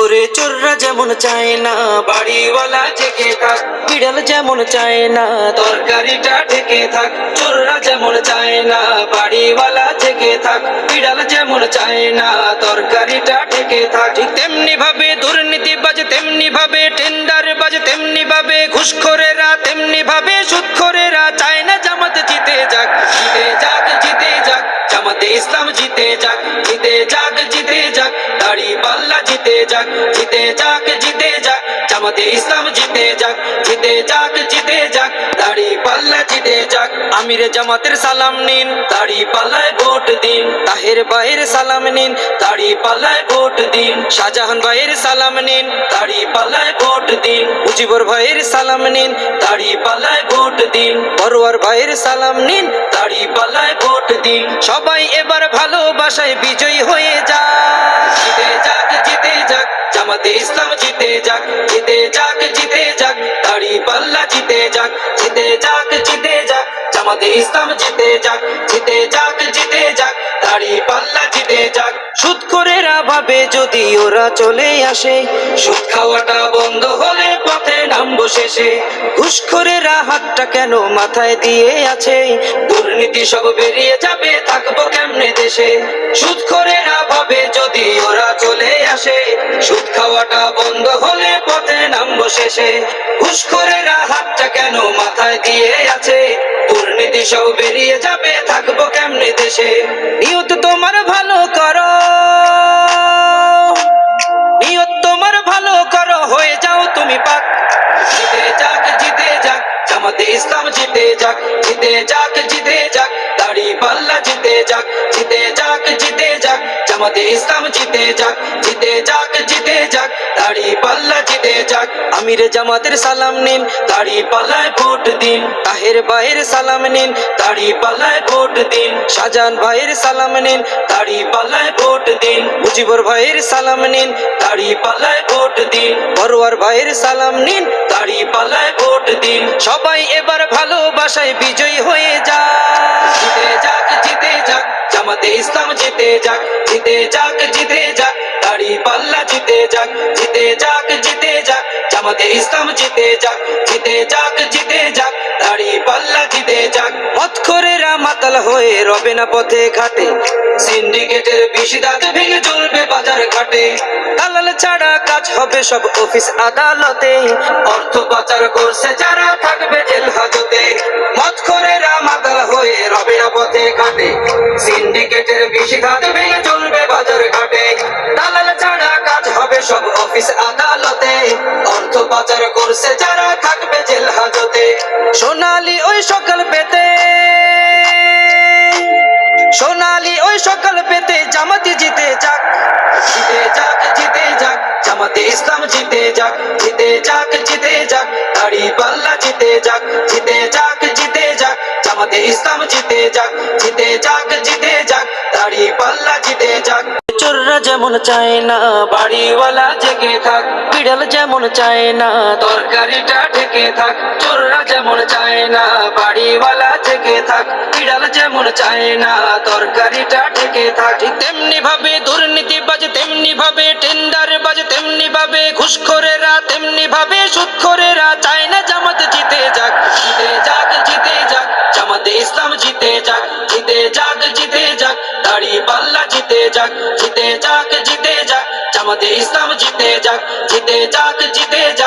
করে চোররা যেমন চায় না বাড়িওয়ালা জেগে থাক, বিড়াল যেমন চায় না তরকারিটা ঢেকে থাক। চোররা যেমন চায় না বাড়িওয়ালা জেগে থাক, বিড়াল যেমন চায় না তরকারিটা ঢেকে থাক। ঠিক তেমনি ভাবে দুর্নীতিবাজ, তেমনি ভাবে টেন্ডার বাজ, তেমনি ভাবে ঘুষখোরেরা, তেমনি ভাবে সুদখোরেরা চায় না জামাত জিতে যাক। জিতে যাক, জিতে যাক, জামাতে ইসলাম জিতে যাক। জিতে যাক, জিতে যাক, দাড়ি পাল্লা জিতে যাক। জিতে যাক, জিতে যাক, জামাতে ইসলাম জিতে যাক। জিতে যাক, জিতে যাক, দাড়ি পাল্লা জিতে যাক। আমিরে জামাতের সালাম নিন, দাড়ি পাল্লায় ভোট দিন। তাহের ভাইয়ের সালাম নিন, দাড়ি পাল্লায় ভোট দিন। শাহজাহান ভাইয়ের সালাম নিন, দাড়ি পাল্লায় ভোট দিন। মুজিবুর ভাইয়ের সালাম নিন, দাড়ি পাল্লায় ভোট দিন। বড়ুয়ার ভাইয়ের সালাম নিন, দাড়ি পাল্লায় ভোট দিন। সবাই এবার ভালোবাসায় বিজয়ী হয়ে যাক। জিতে যাক, জিতে যাক, জামাতে ইসলাম জিতে যাক। জিতে যাক, জিতে যাক, দাড়ি পাল্লা জিতে যাক। জিতে যাক, জিতে যাক, জামাতে ইসলাম জিতে যাক। জিতে যাক, জিতে যাক, দাড়ি পাল্লা জিতে যাক। সুদখোরেরা ভাবে যদি ওরা চলে আসে, সুদ খাওয়াটা বন্ধ হলে পথে নামবো শেষে। ঘুষখোরেরা হাতটা কেন মাথায় দিয়ে আছে, দুর্নীতি সব বেরিয়ে যাবে, থাকবো কেমনে দেশে। সুদখোরেরা ভাবে যদি ওরা চলে আসে, সুদ খাওয়াটা বন্ধ হলে পথে নামবো শেষে। ঘুষখোরেরা হাতটা কেন মাথায় দিয়ে আছে, দুর্নীতি সব বেরিয়ে যাবে, থাকবো কেমনে দেশে। নিয়ত তোমার ভালো করো, নিয়ত তোমার ভালো করো, হয়ে যাও তুমি পাক। জিতে যাক, জিতে যাক, জামাতে ইসলাম জিতে যাক। জিতে যাক, জিতে যাক, দাড়ি পাল্লা জিতে যাক। জিতে যাক, জিতে যাক, জামাতে ইসলাম জিতে যাক। জিতে যাক, জিতে যাক, দাড়ি পাল্লা জিতে যাক। আমিরে জামাতের সালাম নিন, দাড়ি পাল্লায় ভোট দিন। তাহের ভাইয়ের সালাম নিন, দাড়ি পাল্লায় ভোট দিন। শাহজাহান ভাইয়ের সালাম নিন, দাড়ি পাল্লায় ভোট দিন। মুজিবুর ভাইয়ের সালাম নিন, দাড়ি পাল্লায় ভোট দিন। বড়ুয়ার ভাইয়ের সালাম নিন, দাড়ি পাল্লায় ভোট দিন। সবাই এবার ভালোবাসায় বিজয়ী হয়ে যাক। জিতে যাক, জিতে যাক, জামাতে ইসলাম জিতে যাক। জিতে যাক, জিতে যাক, দাড়ি পাল্লা জিতে যাক। জিতে যাক, জিতে যাক, জামাতে ইসলাম জিতে যাক। জিতে যাক, জিতে যাক, দাড়ি পাল্লা জিতে যাক। মদখোরেরা মাতাল হয়ে রবে না পথে ঘাটে, সিন্ডিকেটের বিশিদাত ভেঙে চলবে বাজার ঘাটে। দালাল ছাড়া কাজ হবে সব অফিস আদালতে, অর্থ পাচার করছে যারা থাকবে জেল হাজতে। মদখোরেরা মাতাল হয়ে রবে না পথে ঘাটে, সিন্ডিকেটের বিশিদাত ভেঙে চলবে বাজার ঘাটে। দালাল ছাড়া কাজ হবে সব অফিস আদালতে, অর্থ পাচার করছে যারা থাকবে জেল হাজতে। সোনালি ওই সকাল পেতে, সোনালি ওই সকাল পেতে জামাতে জিতে যাক। জিতে যাক, জিতে যাক, জামাতে ইসলাম জিতে যাক। জিতে যাক, জিতে যাক, দাড়ি পাল্লা জিতে যাক। জিতে যাক, জিতে যাক, জামাতে ইসলাম জিতে যাক। জিতে যাক, জিতে যাক, দাড়ি পাল্লা জিতে যাক। চোররা যেমন চায় না বাড়িওয়ালা জেগে থাক, বিড়াল যেমন চায় না তরকারিটা ঢেকে থাক। চোররা যেমন চায় না বাড়িওয়ালা জেগে থাক, বিড়াল যেমন চায় না তরকারিটা ঢেকে থাক। ঠিক তেমনি ভাবে দুর্নীতিবাজ, তেমনি ভাবে টেন্ডার বাজ, তেমনি ভাবে ঘুষখোরেরা, তেমনি ভাবে সুদখোরেরা চায় না জামাত জিতে যাক। জিতে যাক, জিতে যাক, জামাতে ইসলাম জিতে যাক। জিতে যাক, জিতে যাক, দাড়ি পাল্লা জিতে যাক। জিতে যাক, জিতে যাক, জামাতে ইসলাম জিতে যাক। জিতে যাক, জিতে যাক।